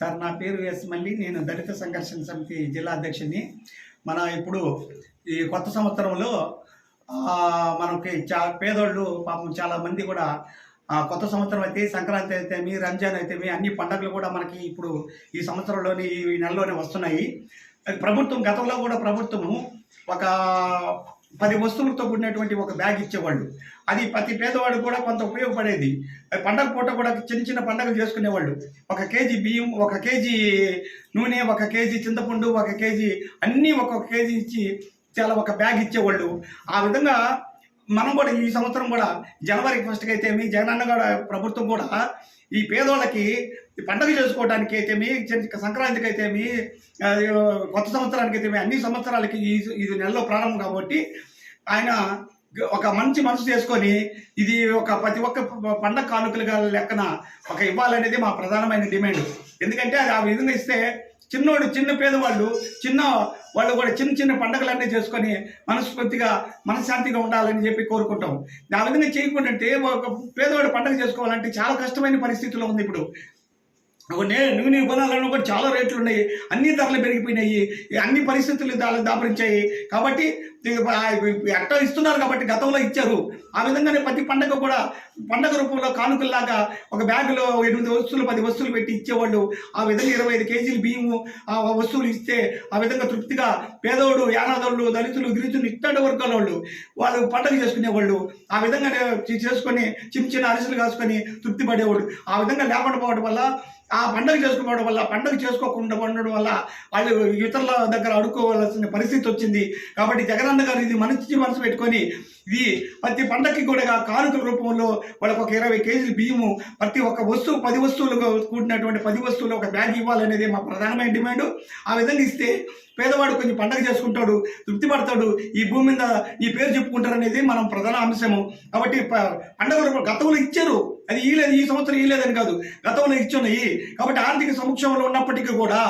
Sir నా పేరు మల్లి. నేను దళిత సంఘర్షణ సమితి జిల్లా అధ్యక్షుడిని. మన ఇప్పుడు ఈ కొత్త సంవత్సరంలో మనకి పేదోళ్ళు పాపం చాలా మంది కూడా కొత్త సంవత్సరం అయితే సంక్రాంతి అయితే రంజాన్ అయితే అన్ని పండుగలు కూడా మనకి ఇప్పుడు ఈ సంవత్సరంలోని ఈ నెలలోనే వస్తున్నాయి. ప్రభుత్వం గతంలో కూడా ప్రభుత్వము ఒక 10 వస్తువులతో కూడినటువంటి ఒక బ్యాగ్ ఇచ్చేవాళ్ళు. అది ప్రతి పేదవాడు కూడా కొంత ఉపయోగపడేది. పండగ పూట కూడా చిన్న చిన్న పండుగలు చేసుకునేవాళ్ళు. 1 కేజీ బియ్యం, 1 కేజీ నూనె, 1 కేజీ చింతపండు, 1 కేజీ అన్నీ 1 కేజీ ఇచ్చి చాలా ఒక బ్యాగ్ ఇచ్చేవాళ్ళు. ఆ విధంగా మనం కూడా ఈ సంవత్సరం కూడా జనవరి 1కి అయితే జగనన్న కూడా ప్రభుత్వం కూడా ఈ పేదోళ్ళకి పండుగ చేసుకోవడానికి అయితే సంక్రాంతికి అయితే కొత్త సంవత్సరానికి అయితే అన్ని సంవత్సరాలకి ఇది నెలలో ప్రారంభం కాబట్టి ఆయన ఒక మంచి మనసు చేసుకొని ఇది ప్రతి ఒక్క పండగ కానుకలుగా లెక్కన ఇవ్వాలనేది మా ప్రధానమైన డిమాండ్. ఎందుకంటే అది ఆ విధంగా ఇస్తే చిన్న పేదవాళ్ళు వాళ్ళు కూడా చిన్న పండుగలన్నీ చేసుకొని మనస్ఫూర్తిగా మనశ్శాంతిగా ఉండాలని చెప్పి కోరుకుంటాం. ఆ విధంగా చేయకుండా ఒక పేదవాడు పండుగ చేసుకోవాలంటే చాలా కష్టమైన పరిస్థితుల్లో ఉంది. ఇప్పుడు నూనె కొనాలన్నా కూడా చాలా రేట్లు ఉన్నాయి, అన్ని ధరలు పెరిగిపోయినాయి, అన్ని పరిస్థితులు దాపరించాయి. కాబట్టి ఎట్లా ఇస్తున్నారు కాబట్టి గతంలో ఇచ్చారు. ఆ విధంగానే ప్రతి పండగ కూడా పండగ రూపంలో కానుకల్లాగా ఒక బ్యాగులో 8 వస్తువులు 10 వస్తువులు పెట్టి ఇచ్చేవాళ్ళు. ఆ విధంగా 25 కేజీలు బియ్యము ఆ వస్తువులు ఇస్తే ఆ విధంగా తృప్తిగా పేదోడు, యానాదోళ్ళు, దళితులు, గిరిజనులు ఇట్లాంటి వర్గాల వాళ్ళు పండగ చేసుకునేవాళ్ళు. ఆ విధంగా చేసుకొని చిన్న అరిసెలు కాసుకొని తృప్తి పడేవాళ్ళు. ఆ విధంగా లేకుండా పోవడం వల్ల ఆ పండుగ చేసుకోకుండా ఉండడం వల్ల వాళ్ళు ఇతరుల దగ్గర అడుక్కోవాల్సిన పరిస్థితి వచ్చింది. కాబట్టి జగనన్న గారు ఇది మనసు పెట్టుకొని ఇది ప్రతి పండగకి కూడా కానుకల రూపంలో వాళ్ళకి 20 కేజీలు బియ్యము, ప్రతి ఒక్క వస్తువు 10 వస్తువులు కూడినటువంటి 10 వస్తువులు ఒక బ్యాగ్ ఇవ్వాలనేది మా ప్రధానమైన డిమాండ్. ఆ విధంగా ఇస్తే పేదవాడు కొంచెం పండగ చేసుకుంటాడు, తృప్తి పడతాడు, ఈ భూమి మీద ఈ పేరు చెప్పుకుంటారు అనేది మనం ప్రధాన అంశము. కాబట్టి పండుగ గతంలో ఇచ్చారు, అది ఈ సంవత్సరం ఇవ్వలేదని కాదు, గతంలో ఇచ్చున్నాయి. కాబట్టి ఆర్థిక సంక్షోభంలో ఉన్నప్పటికీ కూడా,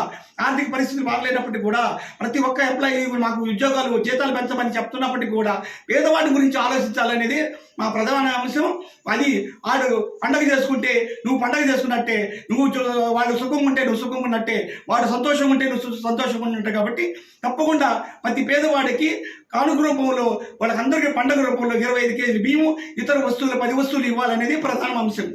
ఆర్థిక పరిస్థితులు బాగలేనప్పటికీ కూడా ప్రతి ఒక్క ఎంప్లాయీ మాకు ఉద్యోగాలు జీతాలు పెంచమని చెప్తున్నప్పటికీ కూడా పేదవాడి గురించి ఆలోచించాలనేది మా ప్రధాన అంశం. అది వాడు పండగ చేసుకుంటే నువ్వు పండగ చేసుకున్నట్టే, వాళ్ళు సుఖంగా ఉంటే నువ్వు సుఖంగా ఉన్నట్టే, వాడు సంతోషంగా ఉంటే నువ్వు సంతోషంగా ఉన్నట్టే. కాబట్టి తప్పకుండా ప్రతి పేదవాడికి కానుక రూపంలో వాళ్ళకందరికీ పండుగ రూపంలో 25 కేజీలు బియ్యము, ఇతర వస్తువులు 10 వస్తువులు ఇవ్వాలనేది ప్రధాన అంశం.